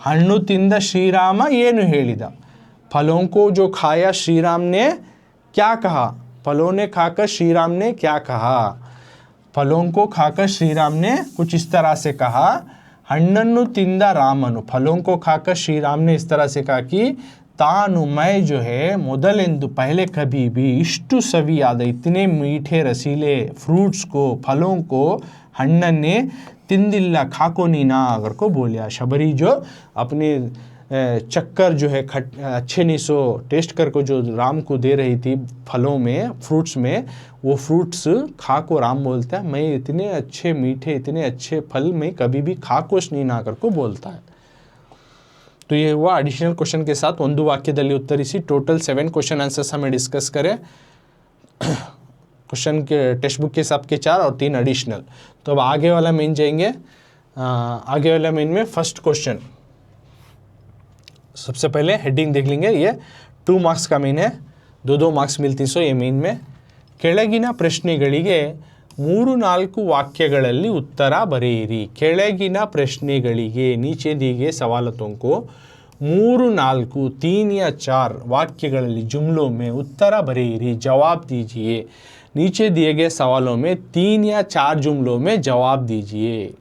हಣ್ಣು ತಿಂದ ಶ್ರೀರಾಮ ಏನು ಹೇಳಿದ? फलों को जो खाया श्रीराम ने क्या कहा? फलों ने खाकर श्रीराम ने क्या कहा? फलों को खाकर श्रीराम ने कुछ इस तरह से कहा. हಣ್ಣನ್ನು ತಿಂದ ರಾಮನು, फलों को खाकर श्रीराम ने इस तरह से कहा कि तानु मैं जो है ಮೊದಲೆಂದು पहले कभी भी ಇಷ್ಟು ಸವಿಯಾದ, इतने मीठे रसीले फ्रूट्स को, फलों को, हಣ್ಣನ್ನೇ तिंदिल्ला खाको नीना अगर को बोलिया. शबरी जो अपने चक्कर जो है अच्छे नहीं सो टेस्ट कर को जो राम को दे रही थी फलों में, फ्रूट्स में, वो फ्रूट्स खा को राम बोलता है मैं इतने अच्छे मीठे, इतने अच्छे फल में कभी भी खाकोश नहीं ना कर को बोलता है. तो ये हुआ एडिशनल क्वेश्चन के साथ ಒಂದು ವಾಕ್ಯದಲ್ಲಿ ಉತ್ತರಿಸಿ. टोटल 7 क्वेश्चन आंसर्स हमें डिस्कस करें. क्वेश्चन के टेक्स्ट बुक के हिसाब के 4 और 3 एडिशनल. तो अब आगे वाला मेन जाएंगे. आगे वाला मेन में फर्स्ट क्वेश्चन, सबसे पहले हेडिंग देख लेंगे. ये 2 मार्क्स का मेन है, 2 मार्क्स मिलती सो ये मेन में. ಕೆಳಗಿನ ಪ್ರಶ್ನೆಗಳಿಗೆ 3-4 ವಾಕ್ಯಗಳಲ್ಲಿ ಉತ್ತರ ಬರೆಯಿರಿ. ಕೆಳಗಿನ ಪ್ರಶ್ನೆಗಳಿಗೆ, नीचे दिए गए सवालों को 3-4, 3 या 4 वाक्यಗಳಲ್ಲಿ, जुमलों में उत्तर बरेरी, जवाब दीजिए. नीचे दिए गए सवालों में 3 या 4 जुमलों में जवाब दीजिए.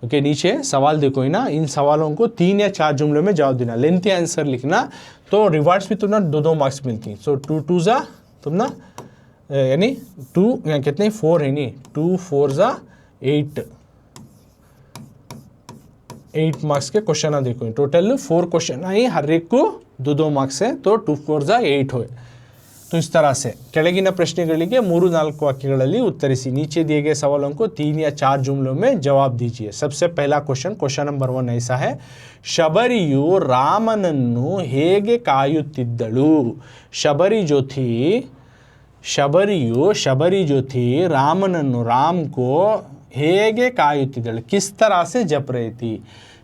ओके, नीचे सवाल देखो ही ना, इन सवालों को 3 या 4 जुमलों में जवाब देना. लेंथी आंसर लिखना तो रिवार्ड्स भी तुम ना 2 मार्क्स मिलती. सो 2 2 जा तुम ना यानी 2 कितने 4 है नहीं, 2 4 जा 8 मार्क्स के क्वेश्चन देखो. टोटल 4 क्वेश्चन आई, हर एक को 2 मार्क्स है, तो 2 4 जा 8 हुए. तो इस तरह से ಕೆಳಗಿನ ಪ್ರಶ್ನೆಗಳಿಗೆ 3-4 ವಾಕ್ಯಗಳಲ್ಲಿ ಉತ್ತರಿಸಿ. नीचे दिए गए सवालों को 3 या 4 जुमलों में जवाब दीजिए. सबसे पहला क्वेश्चन नंबर 1 ऐसा है, ಶಬರಿಯು ರಾಮನನ್ನು ಹೇಗೆ ಕಾಯುತ್ತಿದ್ದಳು? ಶಬರಿ जो थी रामनನ್ನು, राम को ಹೇಗೆ ಕಾಯುತ್ತಿದ್ದಳು, किस तरह से जप रही थी?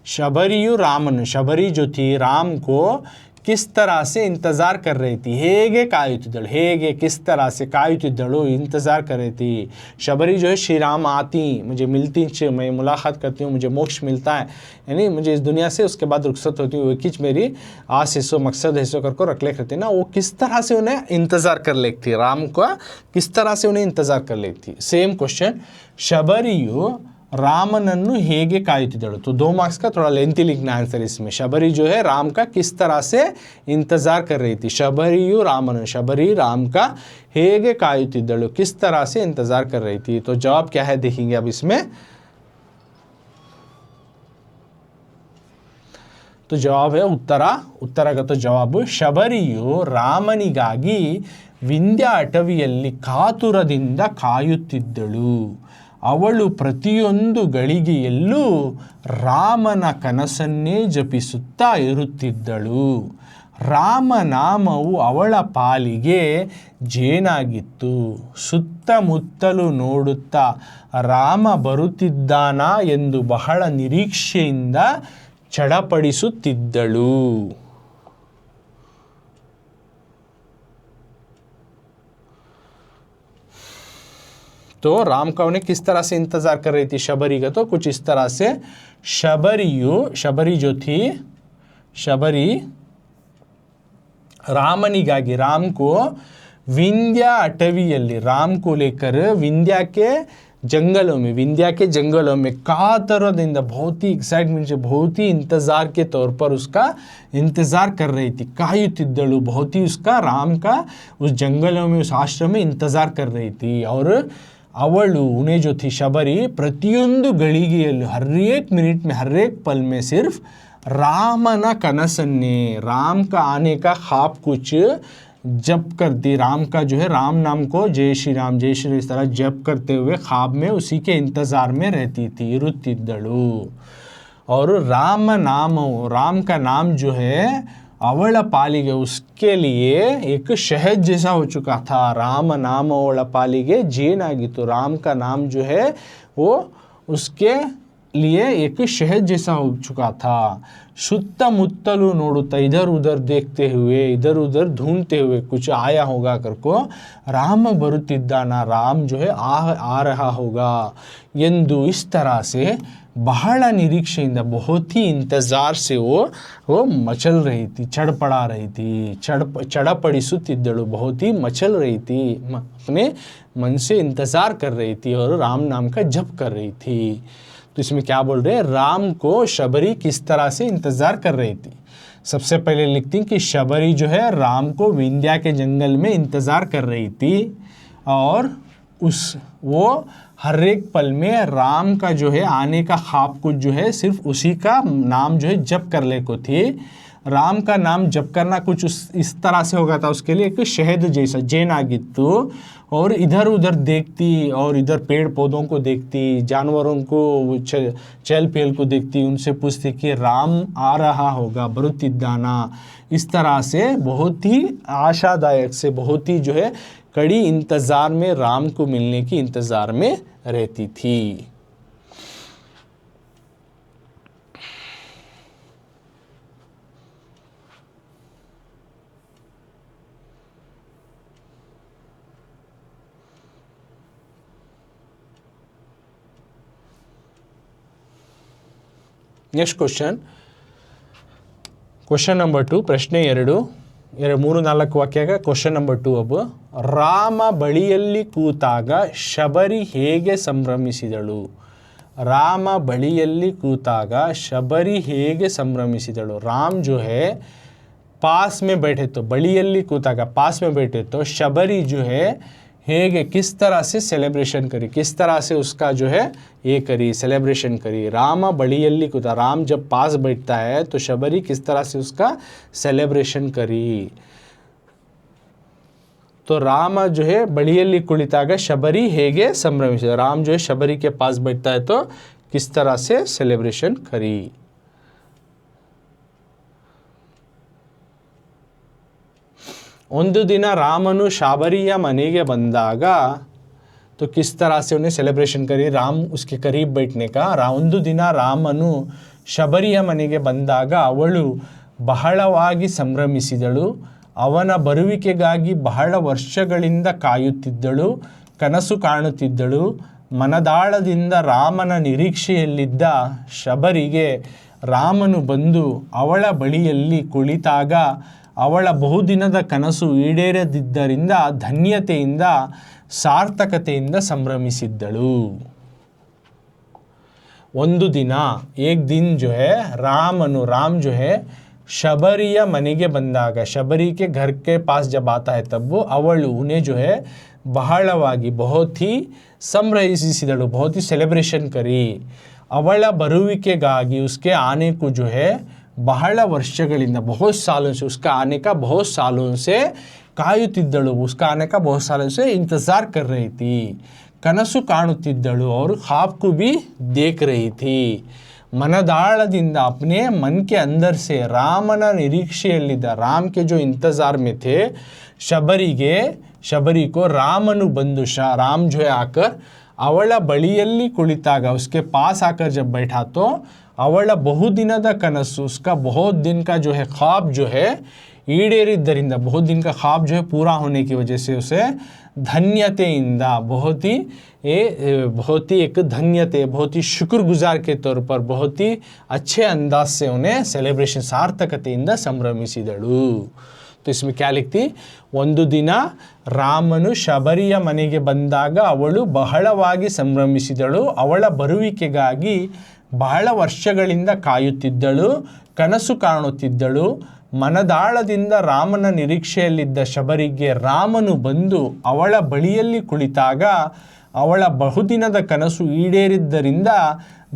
शबरी जो थी राम को किस तरह से इंतज़ार कर रही थी. ಹೇಗೆ ಕಾಯುತ್ತಿದ್ದಳು, ಹೇಗೆ किस तरह से ಕಾಯುತ್ತಿದ್ದಳು, इंतज़ार कर रही थी. शबरी जो है श्री राम आती, मुझे मिलती, मैं मुलाकात करती हूँ, मुझे मोक्ष मिलता है, यानी मुझे इस दुनिया से उसके बाद रुखसत होती हूँ, वो किच मेरी आस हिस्सों मकसद हिस्सों कर को रख ले करती ना. वो किस तरह से उन्हें इंतज़ार कर लेती थी, राम को किस तरह से उन्हें इंतज़ार कर लेती थी. सेम क्वेश्चन, शबरियु रामनन्नु हेगे कायुತ್ತಿದ್ದಳು। तो 2 मार्क्स का थोड़ा लेंथी लिखना आंसर इसमें। शबरी जो है राम का किस तरह से इंतज़ार कर रही थी। शबरियु रामन, शबरी राम का हेगे कायुತ್ತಿದ್ದಳು, किस तरह से इंतज़ार कर रही थी। तो जवाब क्या है देखेंगे अब इसमें। तो जवाब है उत्तरागत जवाब ಶಬರಿಯು ರಾಮನಿಗಾಗಿ ವಿಂಧ್ಯ ಅಟವಿಯಲ್ಲಿ ಕಾತುರದಿಂದ ಕಾಯುತ್ತಿದ್ದಳು. ಅವಳು ಪ್ರತಿಯೊಂದು ಗಳಿಗೆಯಲ್ಲೂ ರಾಮನ ಕನಸನ್ನೇ ಜಪಿಸುತ್ತಾ ಇರುತ್ತಿದ್ದಳು. ರಾಮನಾಮವು ಅವಳ ಪಾಲಿಗೆ ಜೇನಾಗಿತ್ತು. ಸುತ್ತಮುತ್ತಲು ನೋಡುತ್ತಾ ರಾಮ ಬರುತ್ತಿದ್ದಾನಾ ಎಂದು ಬಹಳ ನಿರೀಕ್ಷೆಯಿಂದ ಚಡಪಡಿಸುತ್ತಿದ್ದಳು. तो राम का उन्हें किस तरह से इंतज़ार कर रही थी शबरी का, तो कुछ इस तरह से शबरी जो थी, शबरी रामनिಗಾಗಿ राम को विंध्या अटविಯಲ್ಲಿ राम को लेकर विंध्या के जंगलों में कातरದಿಂದ बहुत ही एक्साइटमेंट से, बहुत ही इंतज़ार के तौर पर उसका इंतज़ार कर रही थी. कायुತ್ತಿದ್ದಳು, बहुत ही उसका राम का उस जंगलों में, उस आश्रम में इंतज़ार कर रही थी. और ಅವಳು उन्हें जो थी शबरी ಪ್ರತಿಯೊಂದು ಗಳಿಗೆಯಲ್ಲೂ, हर एक मिनट में, हर एक पल में सिर्फ रामना कनसन्ने, राम का आने का ख्वाब कुछ जप करती. राम का जो है राम नाम को जय श्री राम इस तरह जप करते हुए ख्वाब में उसी के इंतज़ार में रहती थी. ಇರುತ್ತಿದ್ದಳು. और राम का नाम जो है ಅವಳ ಪಾಲಿಗೆ, उसके लिए एक शहद जैसा हो चुका था. राम नाम ಅವಳ ಪಾಲಿಗೆ ಜೇನಾಗಿತ್ತು. राम का नाम जो है वो उसके लिए एक शहद जैसा हो चुका था. सुत्तमुत्तलु नोडुत्ता, इधर उधर देखते हुए, इधर उधर ढूंढते हुए कुछ आया होगा करको, राम बरुತ್ತಿದ್ದಾನಾ, राम जो है आ रहा होगा ಎಂದು इस तरह से बहಳ निरीक्षेಯಿಂದ, बहुत ही इंतज़ार से वो मचल रही थी, चढ़पड़ा रही थी, चढ़पड़िಸುತ್ತಿದ್ದಳು, बहुत ही मचल रही थी, अपने मन से इंतज़ार कर रही थी और राम नाम का जप कर रही थी. तो इसमें क्या बोल रहे हैं, राम को शबरी किस तरह से इंतज़ार कर रही थी. सबसे पहले लिखती हैं कि शबरी जो है राम को विंध्या के जंगल में इंतज़ार कर रही थी और वो हर एक पल में राम का जो है आने का ख्वाब कुछ जो है सिर्फ उसी का नाम जो है जप करने को थी. राम का नाम जप करना कुछ इस तरह से होगा था, उसके लिए एक शहद जैसा ಜೇನಾಗಿತ್ತು. और इधर उधर देखती और इधर पेड़ पौधों को देखती, जानवरों को, चहल पहल को देखती, उनसे पूछती कि राम आ रहा होगा, बरुತ್ತಿದ್ದಾನಾ. इस तरह से बहुत ही आशादायक से, बहुत ही जो है कड़ी इंतज़ार में, राम को मिलने की इंतज़ार में रहती थी. नेक्स्ट क्वेश्चन नंबर 2, प्रश्न 2, 3-4 ವಾಕ್ಯಗ ಕ್ವೆಶ್ಚನ್ ನಂಬರ್ 2. अब ರಾಮ ಬಳಿಯಲ್ಲಿ ಕೂತಾಗ ಶಬರಿ ಹೇಗೆ ಸಂಭ್ರಮಿಸಿದಳು. राम ಬಳಿಯಲ್ಲಿ ಕೂತಾಗ ಶಬರಿ ಹೇಗೆ ಸಂಭ್ರಮಿಸಿದಳು. राम जो है पास में बैठे तो, ಬಳಿಯಲ್ಲಿ ಕೂತಾಗ पास में बैठे तो शबरी जो है ಹೇಗೆ, किस तरह से सेलिब्रेशन करी, किस तरह से उसका जो है ये करी, सेलिब्रेशन करी. राम बड़ियल्ली कुता, राम जब पास बैठता है तो शबरी किस तरह से उसका सेलिब्रेशन करी. तो राम जो है बड़ियल्ली कुಳಿತಾಗ शबरी ಹೇಗೆ ಸಂಭ್ರಮಿಸಿದ. राम जो है शबरी के पास बैठता है तो किस तरह से सेलिब्रेशन करी. ಒಂದು ದಿನ ರಾಮನು ಶಬರಿಯ ಮನೆಗೆ ಬಂದಾಗ, तो किस तरह से उन्हें सेलिब्रेशन करी, राम उसके करीब बैठने का. ಒಂದು ದಿನ ರಾಮನು ಶಬರಿಯ ಮನೆಗೆ ಬಂದಾಗ ಅವಳು ಬಹಳವಾಗಿ ಸಂಭ್ರಮಿಸಿದಳು. ಅವನ ಬರುವಿಕೆಗಾಗಿ ಬಹಳ ವರ್ಷಗಳಿಂದ ಕಾಯುತ್ತಿದ್ದಳು, ಕನಸು ಕಾಣುತ್ತಿದ್ದಳು. ಮನದಾಳದಿಂದ ರಾಮನ ನಿರೀಕ್ಷೆಯಲ್ಲಿದ್ದ ಶಬರಿಗೆ ರಾಮನು ಬಂದು ಅವಳ ಬಳಿಯಲ್ಲಿ ಕುಳಿತಾಗ ಅವಳ ಬಹುದಿನದ ಕನಸು ಈಡೇರದಿದ್ದರಿಂದ ಧನ್ಯತೆಯಿಂದ, ಸಾರ್ಥಕತೆಯಿಂದ ಸಂಭ್ರಮಿಸಿದ್ದಳು. ಒಂದು ದಿನ एक दिन जो है राम जो है शबरिया मनेगे ಬಂದಾಗ शबरी के घर के पास जब आता है तब वो ಅವಳು उन्हें जो है ಬಹಳವಾಗಿ बहुत ही ಸಂಭ್ರಮಿಸಿದಳು बहुत ही सेलिब्रेशन करी ಅವಳ ಬರುವಿಕೆಗಾಗಿ उसके आने को जो है ಬಹಳ ವರ್ಷಗಳಿಂದ बहुत सालों से उसका आने का बहुत सालों से ಕಾಯುತ್ತಿದ್ದಳು उसका आने का बहुत सालों से इंतज़ार कर रही थी ಕನಸು ಕಾಣುತ್ತಿದ್ದಳು और ख्वाब को भी देख रही थी मनदाड़दिंदा अपने मन के अंदर से रामन निरीक्षೆಯಲ್ಲಿದ್ದ राम के जो इंतज़ार में थे शबरी को रामनु बंदु राम जो है आकर ಅವಳ ಬಳಿಯಲ್ಲಿ ಕುಳಿತಾಗ उसके पास आकर जब बैठा तो ಅವಳ ಬಹುದಿನದ ಕನಸು उसका बहुत दिन का जो है ख्वाब जो है ಈಡೇರಿದ್ದರಿಂದ बहुत दिन का ख्वाब जो है पूरा होने की वजह से उसे धन्यतेಯಿಂದ बहुत ही एक धन्यते बहुत ही शुक्रगुजार के तौर पर बहुत ही अच्छे अंदाज से उन्हें सेलिब्रेशन सार्थकತೆಯಿಂದ ಸಂಭ್ರಮಿಸಿದಳು। तो इसमें क्या लिखती ಒಂದು ದಿನ ರಾಮನು ಶಬರಿಯ ಮನೆಗೆ ಬಂದಾಗ ಅವಳು ಬಹಳವಾಗಿ ಸಂಭ್ರಮಿಸಿದಳು ಅವಳ ಬರುವಿಕೆಗಾಗಿ ಬಹಳ ವರ್ಷಗಳಿಂದ ಕಾಯುತ್ತಿದ್ದಳು ಕನಸು ಕಾಣುತ್ತಿದ್ದಳು ಮನದಾಳದಿಂದ ರಾಮನ ನಿರೀಕ್ಷೆಯಲ್ಲಿದ್ದ ಶಬರಿಗೆ ರಾಮನು ಬಂದು ಅವಳ ಬಳಿಯಲ್ಲಿ ಕುಳಿತಾಗ ಅವಳ ಬಹುದಿನದ ಕನಸು ಈಡೇರಿದ್ದರಿಂದ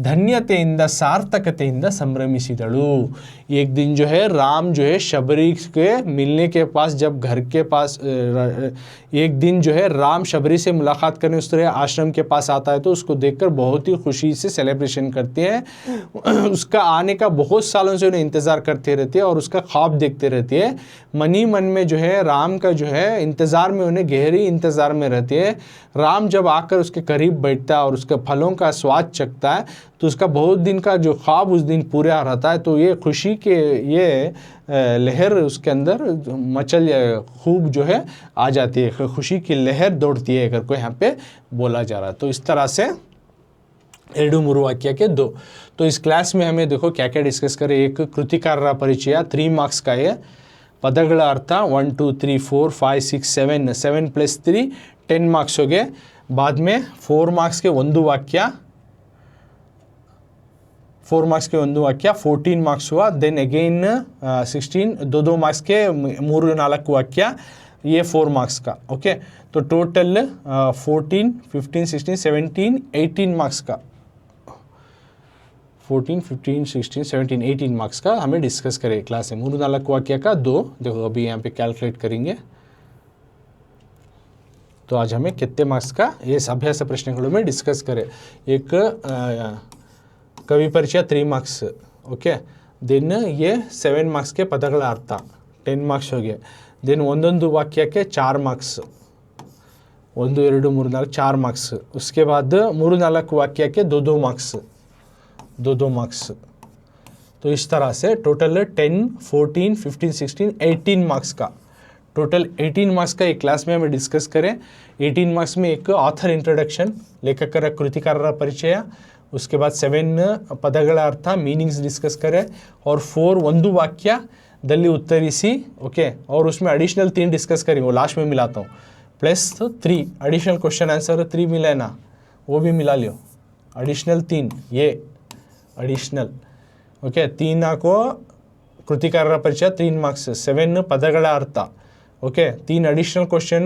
धन्यतेಯಿಂದ सार्थकतेಯಿಂದ संभ्रमिसिदಳು। एक दिन जो है राम जो है शबरी के मिलने के पास जब घर के पास एक दिन जो है राम शबरी से मुलाकात करने उस तरह आश्रम के पास आता है तो उसको देखकर बहुत ही खुशी से सेलिब्रेशन करते हैं उसका आने का बहुत सालों से उन्हें इंतज़ार करते रहते हैं और उसका ख्वाब देखते रहते हैं मन ही मन में जो है राम का जो है इंतज़ार में उन्हें गहरी इंतज़ार में रहते हैं। राम जब आकर उसके करीब बैठता है और उसके फलों का स्वाद चखता है तो उसका बहुत दिन का जो ख्वाब उस दिन पूरा रहता है तो ये खुशी के ये लहर उसके अंदर मचल खूब जो है आ जाती है खुशी की लहर दौड़ती है अगर कोई यहाँ पे बोला जा रहा है। तो इस तरह से ಎರಡು ಮೂರು वाक्य के दो। तो इस क्लास में हमें देखो क्या क्या डिस्कस करें एक कृतिकारರ ಪರಿಚಯ 3 मार्क्स का है पदಗಳ अर्थ 1 2 3 4 5 6 7 7 + 3 10 मार्क्स हो गए। बाद में 4 मार्क्स के ಒಂದು वाक्य 4 मार्क्स के ಒಂದು वाक्य 14 मार्क्स हुआ। देन अगेन 16 दो मार्क्स के 3-4 वाक्य ये 4 मार्क्स का ओके। तो टोटल 14 15 16 17 18 मार्क्स का 14 15 16 17 18 मार्क्स का हमें डिस्कस करें क्लास में 3-4 वाक्य का 2 देखो अभी यहाँ पे कैलकुलेट करेंगे तो आज हमें कितने मार्क्स का ये अभ्यास प्रश्नों में डिस्कस करें। एक कवि परिचय 3 मार्क्स ओके। देन ये 7 मार्क्स के पदಗಳ अर्थ 10 मार्क्स हो गए। देन ಒಂದೊಂದು ವಾಕ್ಯಕ್ಕೆ 4 मार्क्स 1 2 3 4 4 मार्क्स। उसके बाद 3-4 वाक्यಕ್ಕೆ 2 मार्क्स 2 मार्क्स। तो इस तरह से टोटल 10 14 15 16 18 मार्क्स का टोटल 18 मार्क्स का एक क्लास में हमें डिस्कस करें। 18 मार्क्स में एक ऑथर इंट्रोडक्शन लेखकर कृतिकारರ ಪರಿಚಯ उसके बाद 7 पदಗಳ अर्थ मीनिंग्स डिस्कस करें और 4 ಒಂದು वाक्य दल्ली उत्तरिसी ओके। और उसमें एडिशनल 3 डिस्कस करेंगे वो लास्ट में मिलाता हूँ प्लस 3 एडिशनल क्वेश्चन आंसर 3 मिला है ना वो भी मिला लियो एडिशनल 3 ये एडिशनल ओके। 3 को कृतिकारರ ಪರಿಚಯ 3 मार्क्स 7 पदಗಳ अर्थ ओके। 3 एडिशनल क्वेश्चन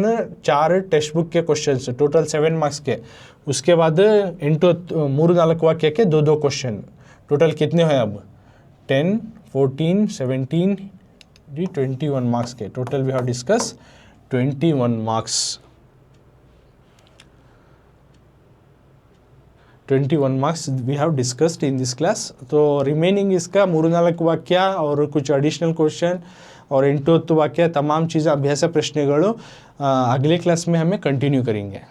4 टेक्स्ट बुक के क्वेश्चन टोटल 7 मार्क्स के। उसके बाद 3-4 वाक्य के 2 क्वेश्चन टोटल कितने हैं अब 10 14 17 21 मार्क्स के total we have discuss 21 marks 21 marks we have discussed in this class. तो रिमेनिंग इसका 3-4 वाक्य और कुछ एडिशनल क्वेश्चन और 8 वाक्य तमाम चीज़ें अभ्यास प्रश्नಗಳು अगले क्लास में हमें कंटिन्यू करेंगे।